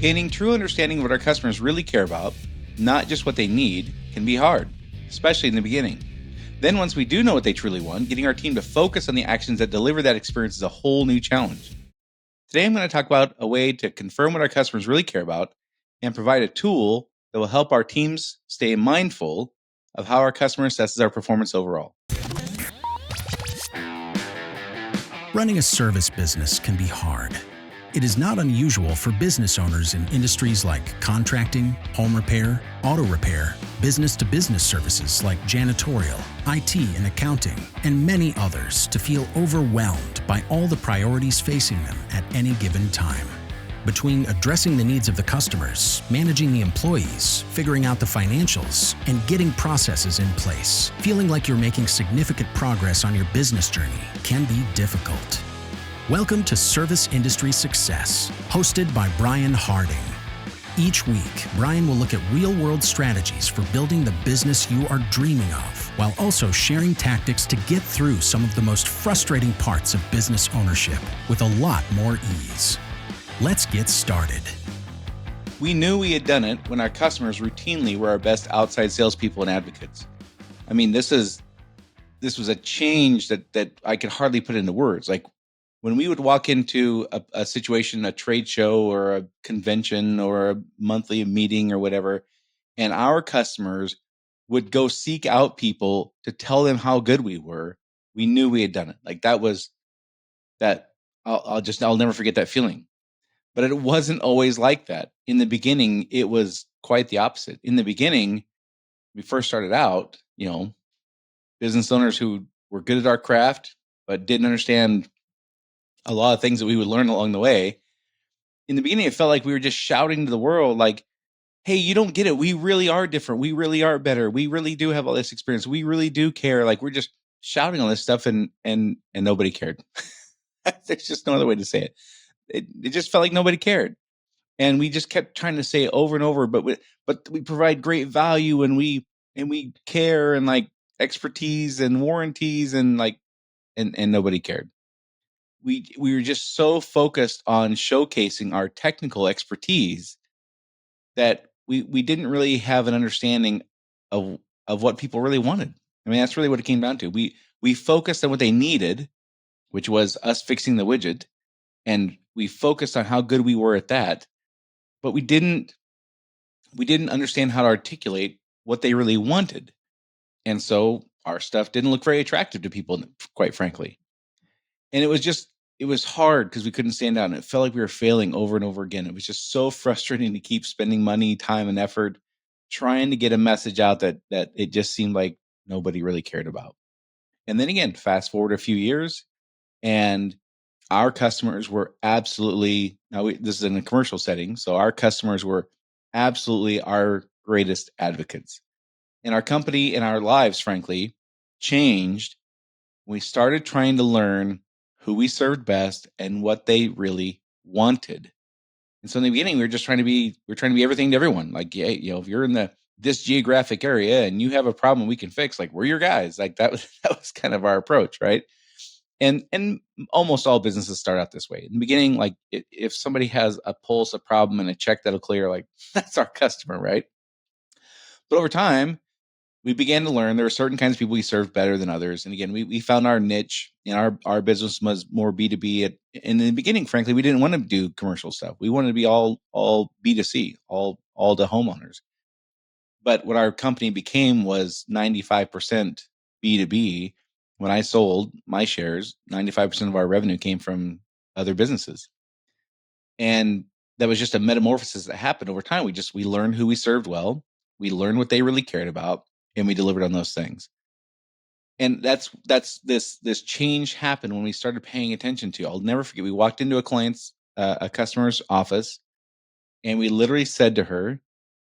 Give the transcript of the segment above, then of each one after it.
Gaining true understanding of what our customers really care about, not just what they need, can be hard, especially in the beginning. Then, once we do know what they truly want, getting our team to focus on the actions that deliver that experience is a whole new challenge. Today, I'm going to talk about a way to confirm what our customers really care about and provide a tool that will help our teams stay mindful of how our customer assesses our performance overall. Running a service business can be hard. It is not unusual for business owners in industries like contracting, home repair, auto repair, business-to-business services like janitorial, IT and accounting, and many others to feel overwhelmed by all the priorities facing them at any given time. Between addressing the needs of the customers, managing the employees, figuring out the financials, and getting processes in place, feeling like you're making significant progress on your business journey can be difficult. Welcome to Service Industry Success, hosted by Brian Harding. Each week, Brian will look at real-world strategies for building the business you are dreaming of, while also sharing tactics to get through some of the most frustrating parts of business ownership with a lot more ease. Let's get started. We knew we had done it when our customers routinely were our best outside salespeople and advocates. I mean, this was a change that I could hardly put into words. Like when we would walk into a situation, a trade show or a convention or a monthly meeting or whatever, and our customers would go seek out people to tell them how good we were, we knew we had done it. Like that was that. I'll never forget that feeling. But it wasn't always like that. In the beginning, it was quite the opposite. In the beginning, we first started out, business owners who were good at our craft, but didn't understand a lot of things that we would learn along the way. In the beginning, it felt like we were just shouting to the world, like, hey, you don't get it. We really are different. We really are better. We really do have all this experience. We really do care. Like we're just shouting all this stuff and nobody cared. There's just no other way to say it. It just felt like nobody cared. And we just kept trying to say it over and over, but we provide great value and we care and like expertise and warranties and like and nobody cared. We were just so focused on showcasing our technical expertise that we didn't really have an understanding of what people really wanted. I mean, that's really what it came down to. We focused on what they needed, which was us fixing the widget, and we focused on how good we were at that. But we didn't understand how to articulate what they really wanted. And so our stuff didn't look very attractive to people, quite frankly. And it was hard because we couldn't stand out. And it felt like we were failing over and over again. It was just so frustrating to keep spending money, time, and effort trying to get a message out that it just seemed like nobody really cared about. And then again, fast forward a few years, and our customers were absolutely, this is in a commercial setting, so our customers were absolutely our greatest advocates. And our company and our lives, frankly, changed when we started trying to learn who we served best and what they really wanted. And so in the beginning, we were trying to be everything to everyone. Like, yeah, if you're in this geographic area and you have a problem we can fix, like we're your guys. Like that was kind of our approach, right? And almost all businesses start out this way. In the beginning, like if somebody has a pulse, a problem, and a check that'll clear, like that's our customer, right? But over time, we began to learn there were certain kinds of people we served better than others. And again, we found our niche, and our business was more B2B. And in the beginning, frankly, we didn't want to do commercial stuff. We wanted to be all B2C, all to homeowners. But what our company became was 95% B2B. When I sold my shares, 95% of our revenue came from other businesses. And that was just a metamorphosis that happened over time. We learned who we served well. We learned what they really cared about, and we delivered on those things. And that's this change happened when we started paying attention to. I'll never forget. We walked into a customer's office, and we literally said to her,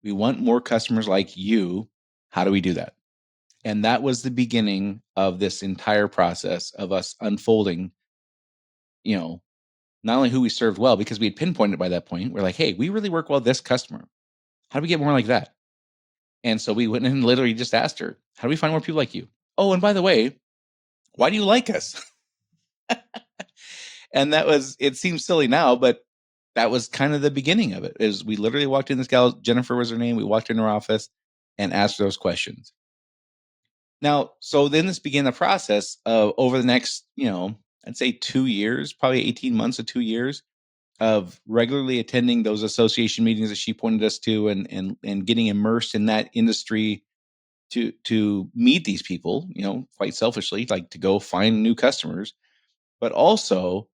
"We want more customers like you. How do we do that?" And that was the beginning of this entire process of us unfolding, not only who we served well, because we had pinpointed by that point. We're like, hey, we really work well with this customer. How do we get more like that? And so we went and literally just asked her, how do we find more people like you? Oh, and by the way, why do you like us? And it seems silly now, but that was kind of the beginning of it. Is we literally walked in, this gal, Jennifer was her name. We walked in her office and asked those questions. Now, so then this began the process of over the next, I'd say 2 years, probably 18 months to 2 years of regularly attending those association meetings that she pointed us to, and getting immersed in that industry to meet these people, quite selfishly, like to go find new customers. But also,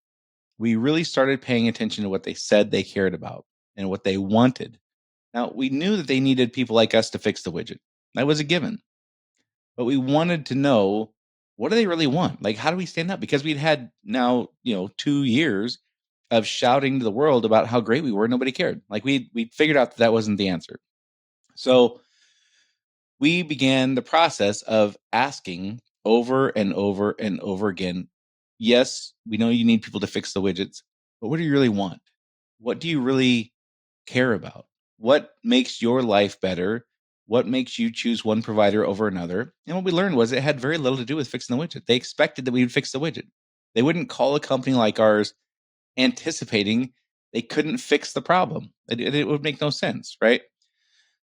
we really started paying attention to what they said they cared about and what they wanted. Now, we knew that they needed people like us to fix the widget. That was a given. But we wanted to know, what do they really want? Like, how do we stand up? Because we'd had now, 2 years of shouting to the world about how great we were. Nobody cared. Like, we figured out that that wasn't the answer. So we began the process of asking over and over and over again, yes, we know you need people to fix the widgets, but what do you really want? What do you really care about? What makes your life better? What makes you choose one provider over another? And what we learned was it had very little to do with fixing the widget. They expected that we would fix the widget. They wouldn't call a company like ours anticipating they couldn't fix the problem. It would make no sense, right?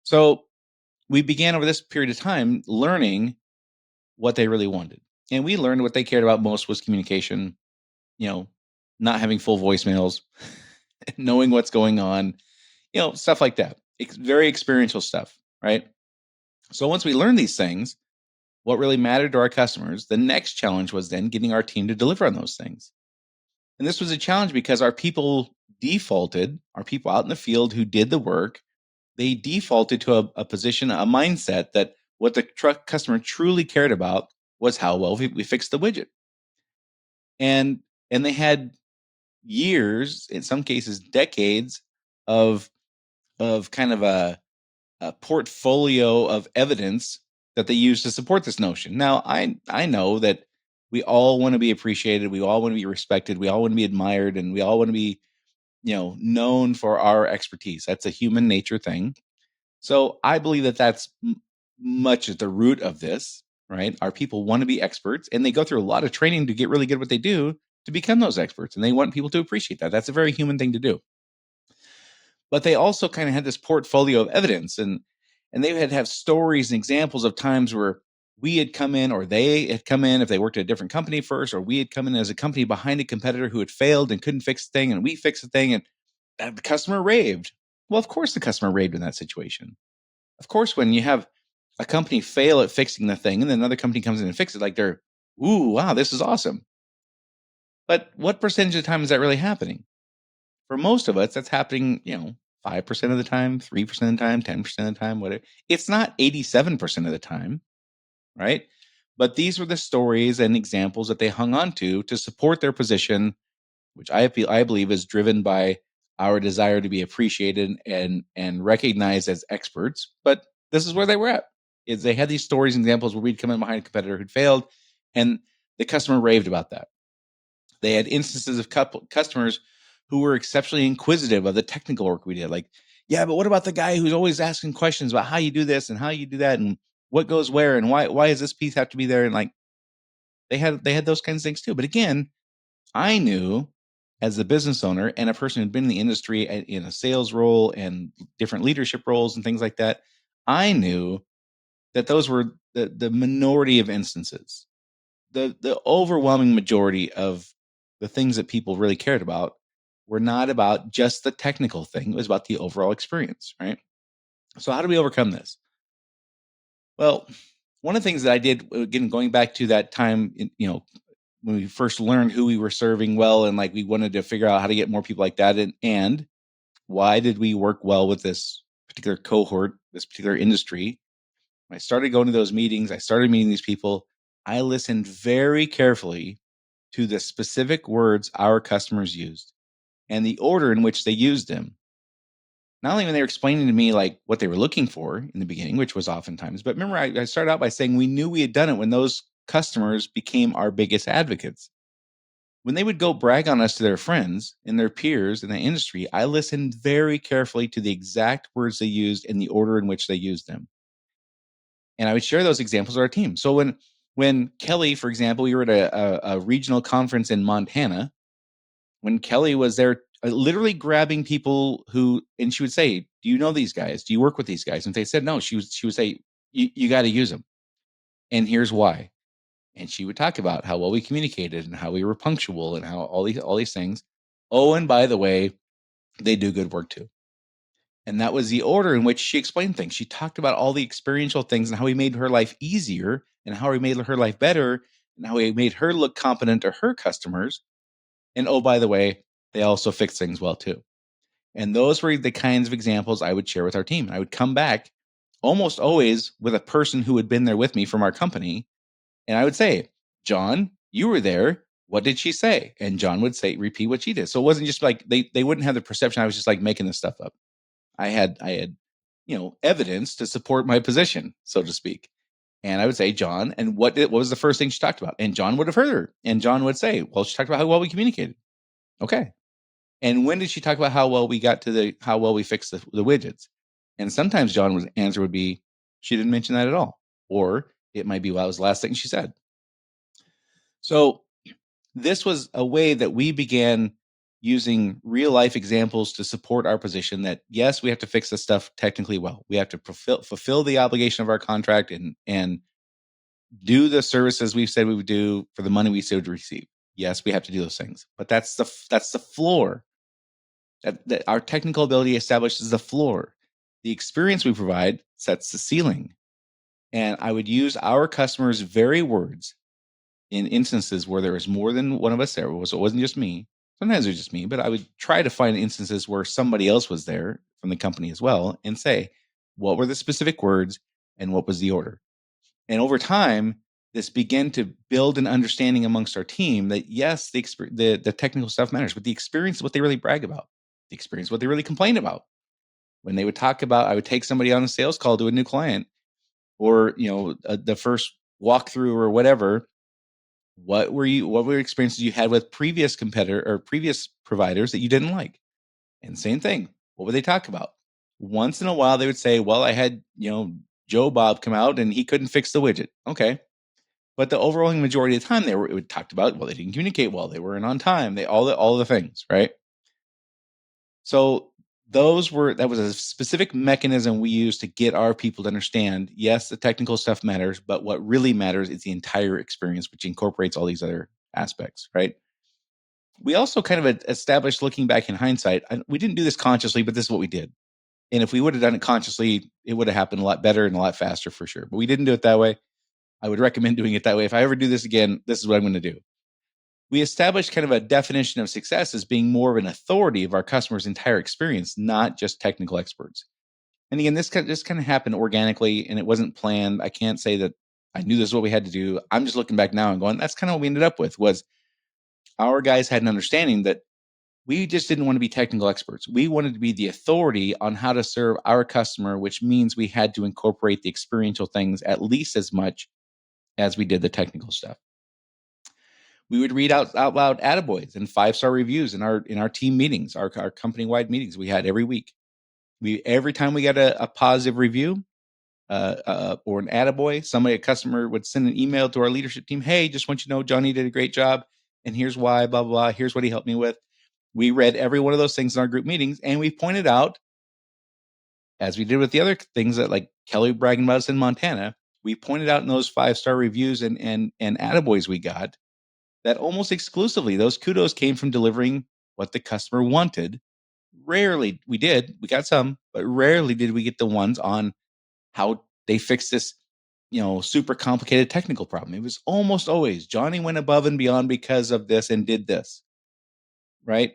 So we began over this period of time learning what they really wanted. And we learned what they cared about most was communication, you know, not having full voicemails, knowing what's going on, stuff like that. It's very experiential stuff, right? So once we learned these things, what really mattered to our customers, the next challenge was then getting our team to deliver on those things. And this was a challenge because our people out in the field who did the work, they defaulted to a position, a mindset that what the customer truly cared about was how well we fixed the widget. And they had years, in some cases decades, of kind of a portfolio of evidence that they use to support this notion. Now, I know that we all want to be appreciated, we all want to be respected, we all want to be admired, and we all want to be, known for our expertise. That's a human nature thing. So I believe that that's much at the root of this, right? Our people want to be experts, and they go through a lot of training to get really good at what they do to become those experts, and they want people to appreciate that. That's a very human thing to do. But they also kind of had this portfolio of evidence, and they had to have stories and examples of times where we had come in, or they had come in if they worked at a different company first, or we had come in as a company behind a competitor who had failed and couldn't fix the thing, and we fixed the thing, and the customer raved. Well, of course the customer raved in that situation. Of course, when you have a company fail at fixing the thing and then another company comes in and fixes it, like they're, ooh, wow, this is awesome. But what percentage of the time is that really happening? For most of us, that's happening, 5% of the time, 3% of the time, 10% of the time, whatever. It's not 87% of the time, right? But these were the stories and examples that they hung on to support their position, which I believe is driven by our desire to be appreciated and recognized as experts. But this is where they were at. Is they had these stories and examples where we'd come in behind a competitor who'd failed, and the customer raved about that. They had instances of customers who were exceptionally inquisitive of the technical work we did. Like, yeah, but what about the guy who's always asking questions about how you do this and how you do that and what goes where and why does this piece have to be there? And like they had those kinds of things too. But again, I knew as the business owner and a person who'd been in the industry in a sales role and different leadership roles and things like that, I knew that those were the minority of instances. The overwhelming majority of the things that people really cared about were not about just the technical thing. It was about the overall experience, right? So how do we overcome this? Well, one of the things that I did, again, going back to that time, when we first learned who we were serving well, and like we wanted to figure out how to get more people like that, and why did we work well with this particular cohort, this particular industry. When I started going to those meetings, I started meeting these people. I listened very carefully to the specific words our customers used and the order in which they used them. Not only when they were explaining to me like what they were looking for in the beginning, which was oftentimes, but remember, I started out by saying we knew we had done it when those customers became our biggest advocates. When they would go brag on us to their friends and their peers in the industry, I listened very carefully to the exact words they used and the order in which they used them. And I would share those examples with our team. So when Kelly, for example, we were at a regional conference in Montana. When Kelly was there literally grabbing people and she would say, "Do you know these guys? Do you work with these guys?" And if they said no, she would say, "You got to use them, and here's why." And she would talk about how well we communicated and how we were punctual and how all these things. Oh, and by the way, they do good work too. And that was the order in which she explained things. She talked about all the experiential things and how he made her life easier and how he made her life better and how he made her look competent to her customers. And oh, by the way, they also fix things well too. And those were the kinds of examples I would share with our team. And I would come back almost always with a person who had been there with me from our company. And I would say, "John, you were there. What did she say?" And John would say, repeat what she did. So it wasn't just like they wouldn't have the perception I was just like making this stuff up. I had evidence to support my position, so to speak. And I would say, "John, and what was the first thing she talked about?" And John would have heard her. And John would say, "Well, she talked about how well we communicated." Okay. "And when did she talk about how well we got to how well we fixed the widgets?" And sometimes John's answer would be, "She didn't mention that at all." Or it might be, "Well, that was the last thing she said." So this was a way that we began using real life examples to support our position that yes, we have to fix this stuff technically well. We have to fulfill the obligation of our contract and do the services we've said we would do for the money we said we would receive. Yes, we have to do those things, but that's the floor. That our technical ability establishes the floor. The experience we provide sets the ceiling. And I would use our customers' very words in instances where there was more than one of us there. So it wasn't just me. Sometimes it was just me, but I would try to find instances where somebody else was there from the company as well and say, what were the specific words and what was the order? And over time, this began to build an understanding amongst our team that yes, the technical stuff matters, but the experience is what they really brag about. The experience is what they really complain about. When they would talk about, I would take somebody on a sales call to a new client, or the first walkthrough or whatever. What were experiences you had with previous competitor or previous providers that you didn't like? And same thing. What would they talk about? Once in a while, they would say, "Well, I had Joe Bob come out and he couldn't fix the widget." Okay, but the overwhelming majority of the time, it would talked about, well, they didn't communicate well, they weren't on time, they all the things, right? So that was a specific mechanism we use to get our people to understand, yes, the technical stuff matters, but what really matters is the entire experience, which incorporates all these other aspects, right? We also kind of established, looking back in hindsight, we didn't do this consciously, but this is what we did. And if we would have done it consciously, it would have happened a lot better and a lot faster for sure. But we didn't do it that way. I would recommend doing it that way. If I ever do this again, this is what I'm going to do. We established kind of a definition of success as being more of an authority of our customer's entire experience, not just technical experts. And again, this kind of happened organically and it wasn't planned. I can't say that I knew this is what we had to do. I'm just looking back now and going, that's kind of what we ended up with. Was our guys had an understanding that we just didn't want to be technical experts. We wanted to be the authority on how to serve our customer, which means we had to incorporate the experiential things at least as much as we did the technical stuff. We would read out loud attaboys and 5-star reviews in our team meetings, our company wide meetings we had every week. Every time we got a positive review or an attaboy, a customer would send an email to our leadership team. "Hey, just want you to know Johnny did a great job, and here's why. Blah blah blah. Here's what he helped me with." We read every one of those things in our group meetings, and we pointed out, as we did with the other things that like Kelly bragging about us in Montana, we pointed out in those 5-star reviews and attaboys we got that almost exclusively those kudos came from delivering what the customer wanted. Rarely we did, we got some, but rarely did we get the ones on how they fixed this, super complicated technical problem. It was almost always Johnny went above and beyond because of this and did this, right?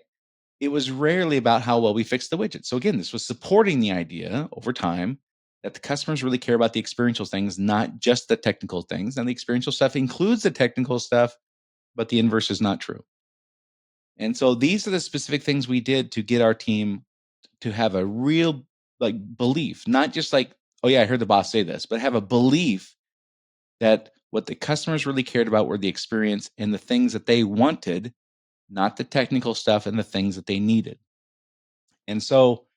It was rarely about how well we fixed the widget. So again, this was supporting the idea over time that the customers really care about the experiential things, not just the technical things. And the experiential stuff includes the technical stuff, but the inverse is not true. And so these are the specific things we did to get our team to have a real belief, not just like, oh yeah, I heard the boss say this, but have a belief that what the customers really cared about were the experience and the things that they wanted, not the technical stuff and the things that they needed. And so,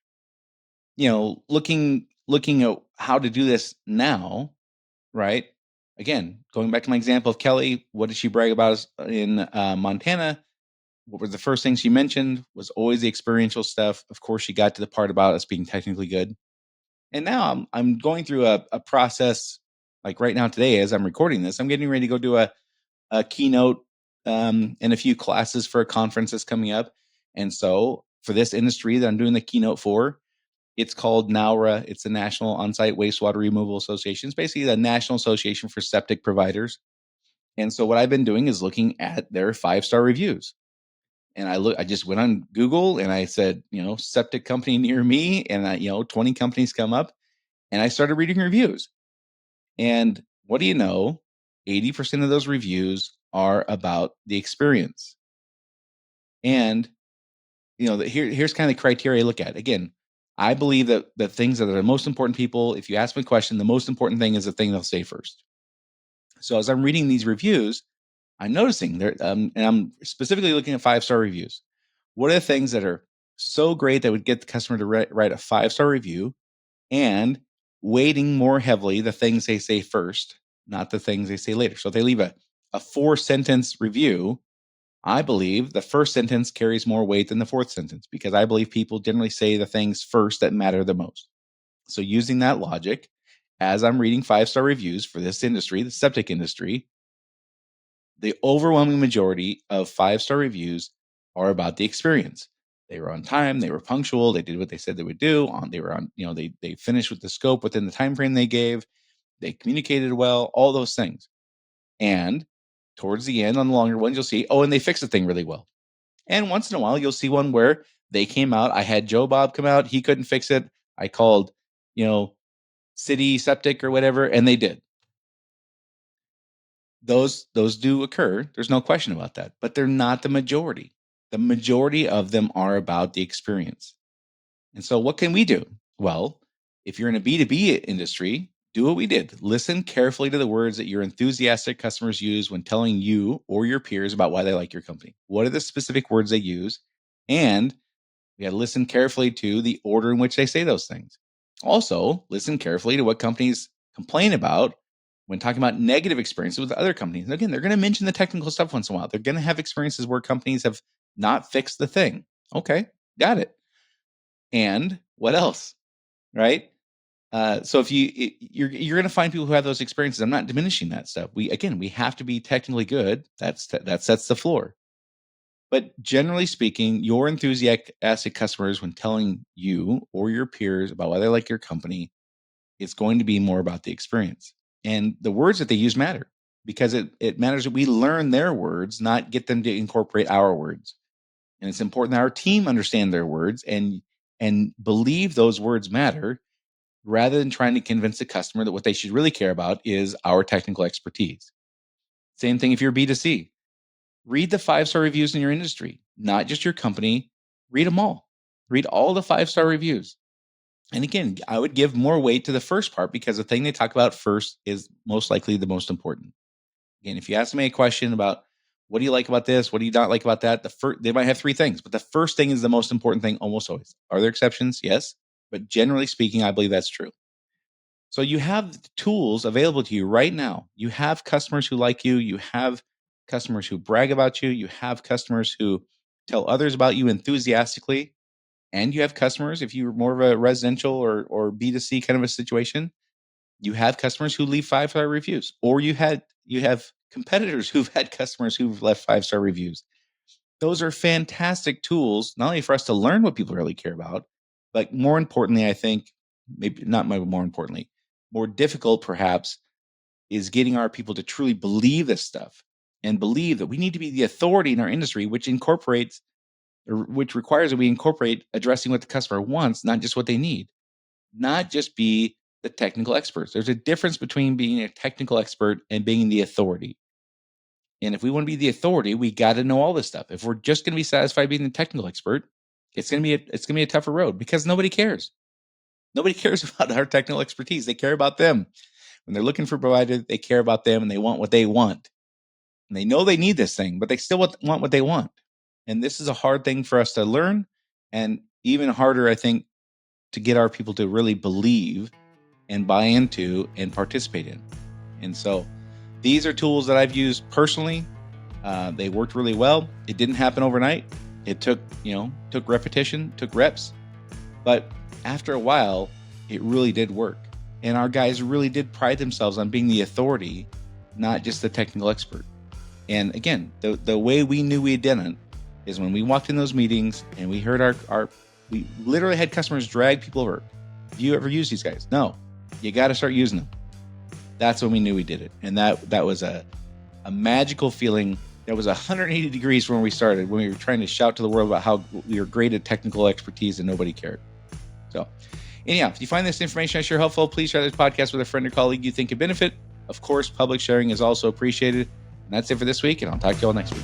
looking at how to do this now, right? Again, going back to my example of Kelly, what did she brag about us in Montana? what were the first things she mentioned was always the experiential stuff. Of course, she got to the part about us being technically good. And now I'm going through a process, like right now today, as I'm recording this, I'm getting ready to go do a keynote and a few classes for a conference that's coming up. And so for this industry that I'm doing the keynote for, it's called NAURA. It's the National On-Site Wastewater Removal Association. It's basically the National Association for Septic Providers. And so what I've been doing is looking at their 5-star reviews. And I just went on Google and I said, septic company near me, and 20 companies come up, and I started reading reviews. And what do you know? 80% of those reviews are about the experience. And here's kind of the criteria I look at. Again, I believe that the things that are the most important people, if you ask me a question, the most important thing is the thing they'll say first. So as I'm reading these reviews, I'm noticing there, and I'm specifically looking at 5-star reviews. What are the things that are so great that would get the customer to write a 5-star review, and weighting more heavily the things they say first, not the things they say later. So if they leave a 4-sentence review, I believe the first sentence carries more weight than the fourth sentence, because I believe people generally say the things first that matter the most. So using that logic, as I'm reading 5-star reviews for this industry, the septic industry, the overwhelming majority of 5-star reviews are about the experience. They were on time, they were punctual, they did what they said they would do. They were on, they finished with the scope within the time frame they gave, they communicated well, all those things. And towards the end, on the longer ones, you'll see, and they fixed the thing really well. And once in a while, you'll see one where they came out. I had Joe Bob come out, he couldn't fix it. I called, City Septic or whatever, and they did. Those do occur. There's no question about that, but they're not the majority. The majority of them are about the experience. And so what can we do? Well, if you're in a B2B industry, do what we did. Listen carefully to the words that your enthusiastic customers use when telling you or your peers about why they like your company. What are the specific words they use? And we got to listen carefully to the order in which they say those things. Also, listen carefully to what companies complain about when talking about negative experiences with other companies. And again, they're going to mention the technical stuff once in a while. They're going to have experiences where companies have not fixed the thing. Okay, got it. And what else? Right? So if you're going to find people who have those experiences. I'm not diminishing that stuff. We have to be technically good. That sets the floor. But generally speaking, your enthusiastic customers, when telling you or your peers about why they like your company, it's going to be more about the experience. And the words that they use matter, because it matters that we learn their words, not get them to incorporate our words. And it's important that our team understand their words and believe those words matter, rather than trying to convince the customer that what they should really care about is our technical expertise. Same thing if you're B2C. Read the 5-star reviews in your industry, not just your company. Read them all. Read all the 5-star reviews. And again, I would give more weight to the first part, because the thing they talk about first is most likely the most important. Again, if you ask me a question about what do you like about this, what do you not like about that, they might have 3 things, but the first thing is the most important thing almost always. Are there exceptions? Yes. But generally speaking, I believe that's true. So you have tools available to you right now. You have customers who like you. You have customers who brag about you. You have customers who tell others about you enthusiastically. And you have customers, if you're more of a residential or B2C kind of a situation, you have customers who leave 5-star reviews, or you have competitors who've had customers who've left 5-star reviews. Those are fantastic tools, not only for us to learn what people really care about, but more importantly, I think, maybe not more importantly, more difficult perhaps, is getting our people to truly believe this stuff and believe that we need to be the authority in our industry, which requires that we incorporate addressing what the customer wants, not just what they need, not just be the technical experts. There's a difference between being a technical expert and being the authority. And if we want to be the authority, we got to know all this stuff. If we're just going to be satisfied being the technical expert, it's going to be a tougher road, because nobody cares. Nobody cares about our technical expertise. They care about them. When they're looking for a provider, they care about them and they want what they want. And they know they need this thing, but they still want what they want. And this is a hard thing for us to learn, and even harder, I think, to get our people to really believe and buy into and participate in. And so these are tools that I've used personally. They worked really well. It didn't happen overnight. It took repetition, took reps. But after a while, it really did work. And our guys really did pride themselves on being the authority, not just the technical expert. And again, the way we knew we had done it is when we walked in those meetings and we heard we literally had customers drag people over. Have you ever used these guys? No. You got to start using them. That's when we knew we did it. And that was a magical feeling. That was 180 degrees from where we started, when we were trying to shout to the world about how we were great at technical expertise and nobody cared. So anyhow, if you find this information I share helpful, please share this podcast with a friend or colleague you think could benefit. Of course, public sharing is also appreciated. And that's it for this week, and I'll talk to you all next week.